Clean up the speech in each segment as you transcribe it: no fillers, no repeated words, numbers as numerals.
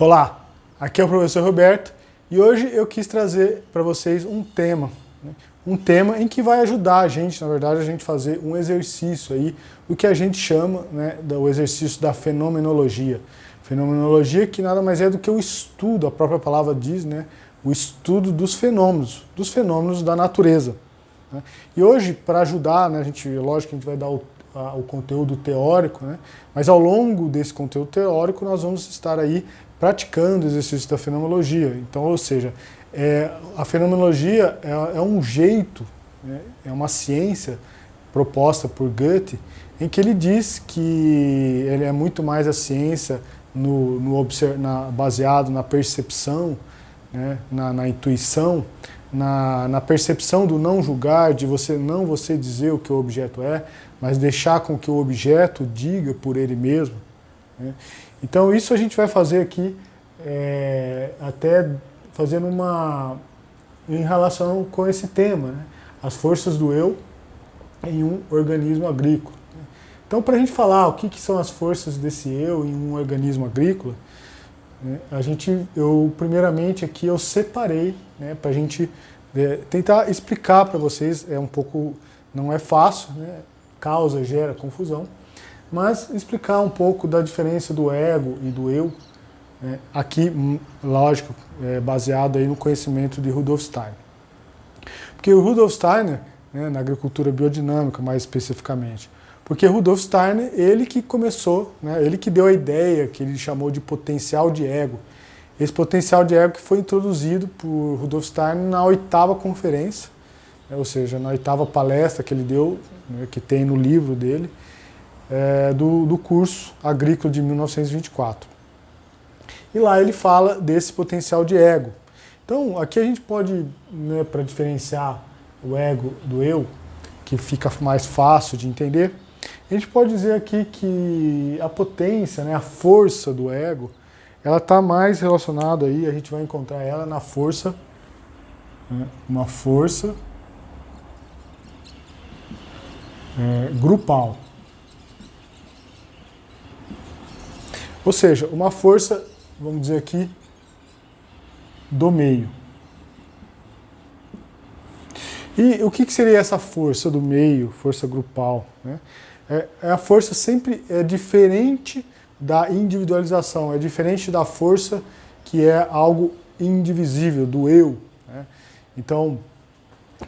Olá, aqui é o professor Roberto e hoje eu quis trazer para vocês um tema, né? Um tema em que vai ajudar a gente, na verdade, a gente fazer um exercício aí, o que a gente chama, né, do exercício da fenomenologia. Fenomenologia que nada mais é do que o estudo, a própria palavra diz, né, o estudo dos fenômenos da natureza, né? E hoje, para ajudar, né, lógico que a gente vai dar o conteúdo teórico, né, mas ao longo desse conteúdo teórico nós vamos estar aí praticando o exercício da fenomenologia. Então, ou seja, a fenomenologia é um jeito, né, é uma ciência proposta por Goethe, em que ele diz que ele é muito mais a ciência baseado na percepção, né, na intuição, na percepção do não julgar, de você dizer o que o objeto é, mas deixar com que o objeto diga por ele mesmo, né? Então isso a gente vai fazer aqui, até fazendo em relação com esse tema, né? As forças do eu em um organismo agrícola. Então, para a gente falar o que são as forças desse eu em um organismo agrícola, né, primeiramente aqui eu separei, né, para a gente tentar explicar para vocês, não é fácil, né, gera confusão, mas explicar um pouco da diferença do ego e do eu, né, aqui, lógico, baseado aí no conhecimento de Rudolf Steiner. Porque o Rudolf Steiner, né, na agricultura biodinâmica mais especificamente, porque Rudolf Steiner, ele que começou, né, ele que deu a ideia que ele chamou de potencial de ego. Esse potencial de ego que foi introduzido por Rudolf Steiner na 8ª conferência, né, ou seja, na 8ª palestra que ele deu, né, que tem no livro dele, do curso agrícola de 1924. E lá ele fala desse potencial de ego. Então, aqui a gente pode, né, para diferenciar o ego do eu, que fica mais fácil de entender, a gente pode dizer aqui que a potência, né, a força do ego, ela está mais relacionada aí, a gente vai encontrar ela na força, né, uma força grupal. Ou seja, uma força, vamos dizer aqui, do meio. E o que seria essa força do meio, força grupal, né? A força sempre é diferente da individualização, é diferente da força que é algo indivisível, do eu, né? Então,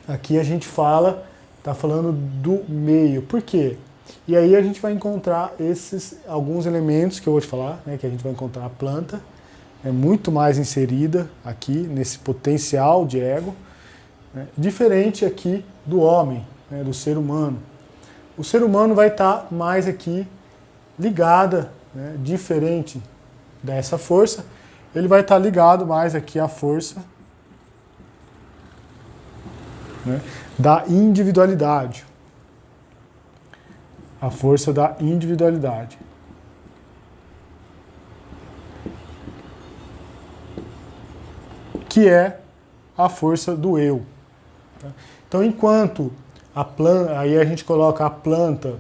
aqui a gente está falando do meio. Por quê? E aí a gente vai encontrar alguns elementos que eu vou te falar, né, que a gente vai encontrar a planta, é muito mais inserida aqui nesse potencial de ego, né, diferente aqui do homem, né, do ser humano. O ser humano vai estar mais aqui ligada, né, diferente dessa força, ele vai estar ligado mais aqui à força, né, da individualidade. A força da individualidade. Que é a força do eu. Então, enquanto a planta, aí a gente coloca a planta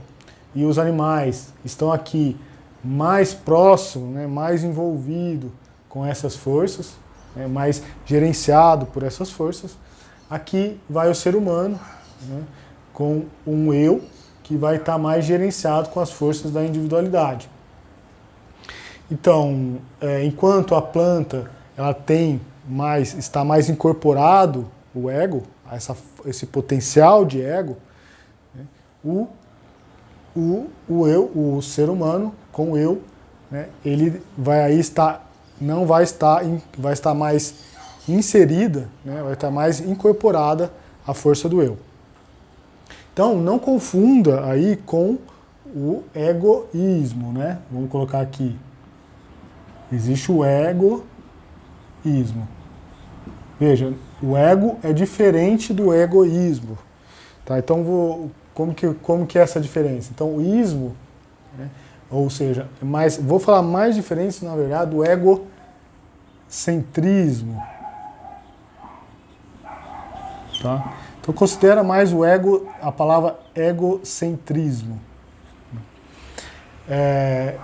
e os animais estão aqui mais próximos, né, mais envolvidos com essas forças, né, mais gerenciado por essas forças, aqui vai o ser humano, né, com um eu que vai estar mais gerenciado com as forças da individualidade. Então, enquanto a planta ela está mais incorporado o ego, esse potencial de ego, né, o ser humano com o eu, né, ele vai estar mais inserida, né, vai estar mais incorporada a força do eu. Então, não confunda aí com o egoísmo, né? Vamos colocar aqui. Existe o egoísmo. Veja, o ego é diferente do egoísmo. Tá? Então, como que é essa diferença? Então, o ismo, né? Ou seja, vou falar mais diferença, na verdade, do egocentrismo. Tá? Então considera mais a palavra egocentrismo.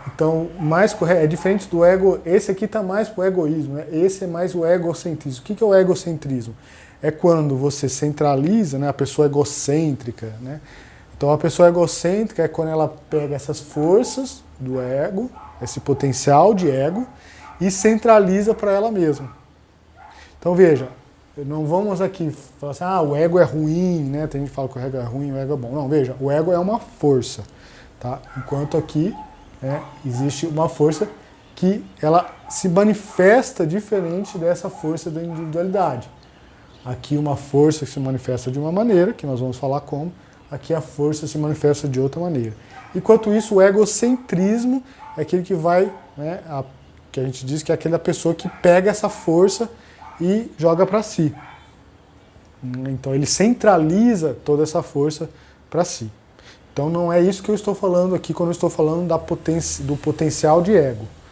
Então, mais correto, é diferente do ego, esse aqui está mais para o egoísmo, né? Esse é mais o egocentrismo. O que é o egocentrismo? É quando você centraliza, né, a pessoa egocêntrica, né? Então a pessoa egocêntrica é quando ela pega essas forças do ego, esse potencial de ego, e centraliza para ela mesma. Então veja, não vamos aqui falar assim, o ego é ruim, né? Tem gente que fala que o ego é ruim, o ego é bom. Não, veja, o ego é uma força, tá? Enquanto aqui, né, existe uma força que ela se manifesta diferente dessa força da individualidade. Aqui uma força que se manifesta de uma maneira, que nós vamos falar como, aqui a força se manifesta de outra maneira. Enquanto isso, o egocentrismo é aquele que vai, né, que a gente diz que é aquela pessoa que pega essa força e joga para si. Então ele centraliza toda essa força para si. Então não é isso que eu estou falando aqui quando eu estou falando do potencial de ego.